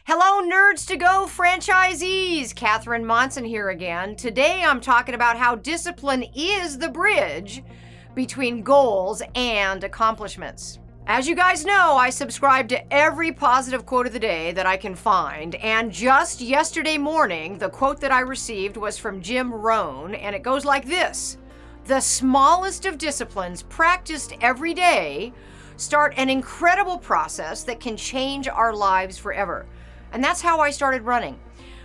Hello, NerdsToGo franchisees! Catherine Monson here again. Today I'm talking about how discipline is the bridge between goals and accomplishments. As you guys know, I subscribe to every positive quote of the day that I can find, and just yesterday morning, the quote that I received was from Jim Rohn, and it goes like this: "The smallest of disciplines practiced every day start an incredible process that can change our lives forever." And that's how I started running.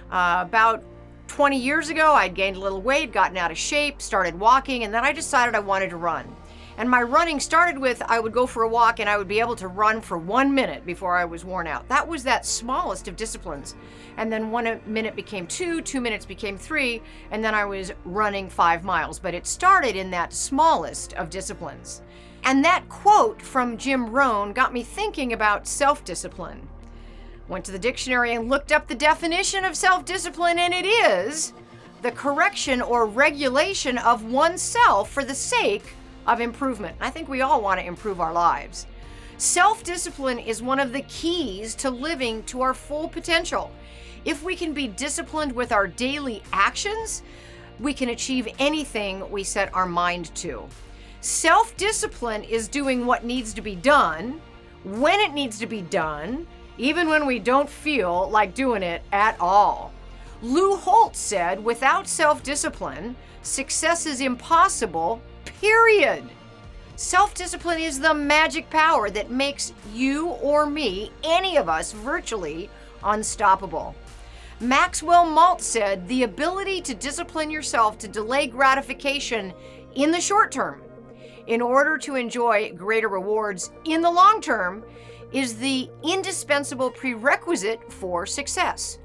About 20 years ago, I'd gained a little weight, gotten out of shape, started walking, and then I decided I wanted to run. And my running started with, I would go for a walk and I would be able to run for 1 minute before I was worn out. That was that smallest of disciplines. And then 1 minute became 2, 2 minutes became 3, and then I was running 5 miles. But it started in that smallest of disciplines. And that quote from Jim Rohn got me thinking about self-discipline. Went to the dictionary and looked up the definition of self-discipline, and it is the correction or regulation of oneself for the sake of improvement. I think we all want to improve our lives. Self-discipline is one of the keys to living to our full potential. If we can be disciplined with our daily actions, we can achieve anything we set our mind to. Self-discipline is doing what needs to be done, when it needs to be done, even when we don't feel like doing it at all. Lou Holtz said, "Without self-discipline, success is impossible, period." Self-discipline is the magic power that makes you or me, any of us, virtually unstoppable. Maxwell Maltz said, "The ability to discipline yourself to delay gratification in the short term in order to enjoy greater rewards in the long term is the indispensable prerequisite for success."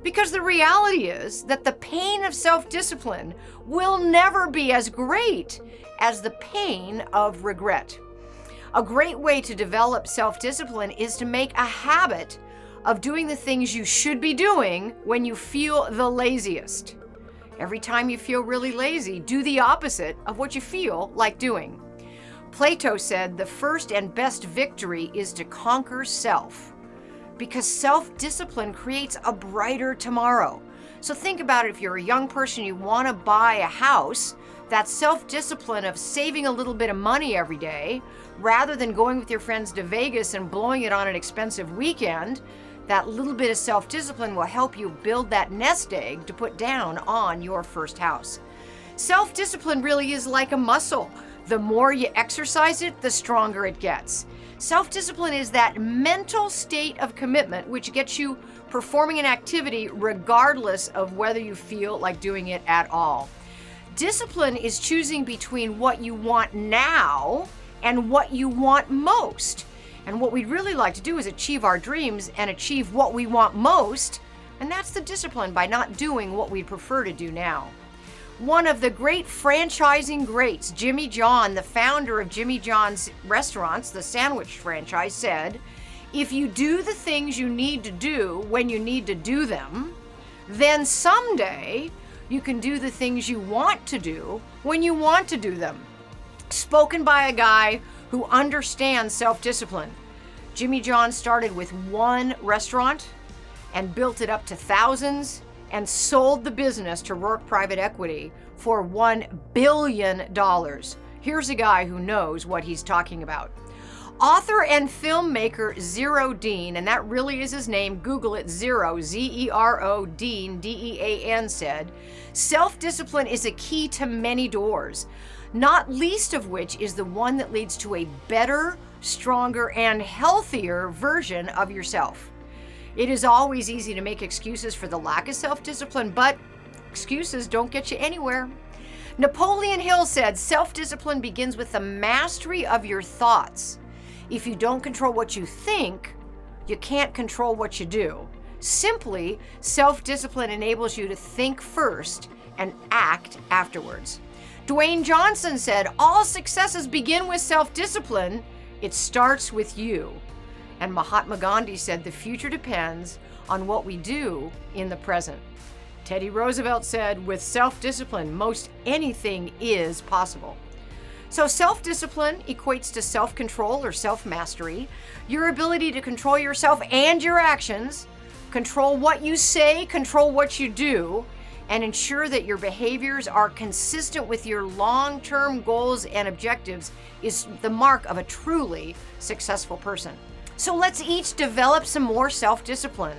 Because the reality is that the pain of self-discipline will never be as great as the pain of regret. A great way to develop self-discipline is to make a habit of doing the things you should be doing when you feel the laziest. Every time you feel really lazy, do the opposite of what you feel like doing. Plato said the first and best victory is to conquer self, because self-discipline creates a brighter tomorrow. So think about it. If you're a young person, you want to buy a house, that self-discipline of saving a little bit of money every day, rather than going with your friends to Vegas and blowing it on an expensive weekend, that little bit of self-discipline will help you build that nest egg to put down on your first house. Self-discipline really is like a muscle. The more you exercise it, the stronger it gets. Self-discipline is that mental state of commitment which gets you performing an activity regardless of whether you feel like doing it at all. Discipline is choosing between what you want now and what you want most. And what we'd really like to do is achieve our dreams and achieve what we want most, and that's the discipline by not doing what we'd prefer to do now. One of the great franchising greats, Jimmy John, the founder of Jimmy John's restaurants, the sandwich franchise, said, "If you do the things you need to do when you need to do them, then someday you can do the things you want to do when you want to do them." Spoken by a guy who understands self-discipline. Jimmy John started with one restaurant and built it up to thousands, and sold the business to Rourke Private Equity for $1 billion. Here's a guy who knows what he's talking about. Author and filmmaker Zero Dean, and that really is his name, Google it, Zero, Z-E-R-O, Dean, D-E-A-N, said, "Self-discipline is a key to many doors, not least of which is the one that leads to a better, stronger, and healthier version of yourself." It is always easy to make excuses for the lack of self-discipline, but excuses don't get you anywhere. Napoleon Hill said, "Self-discipline begins with the mastery of your thoughts. If you don't control what you think, you can't control what you do. Simply, self-discipline enables you to think first and act afterwards." Dwayne Johnson said, "All successes begin with self-discipline. It starts with you." And Mahatma Gandhi said, "The future depends on what we do in the present." Teddy Roosevelt said, "With self-discipline, most anything is possible." So self-discipline equates to self-control or self-mastery, your ability to control yourself and your actions Control what you say, control what you do, and ensure that your behaviors are consistent with your long-term goals and objectives is the mark of a truly successful person. So let's each develop some more self-discipline.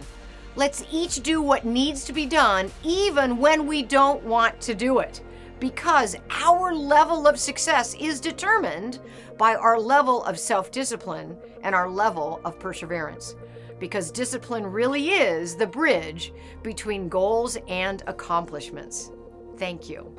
Let's each do what needs to be done, even when we don't want to do it, because our level of success is determined by our level of self-discipline and our level of perseverance. Because discipline really is the bridge between goals and accomplishments. Thank you.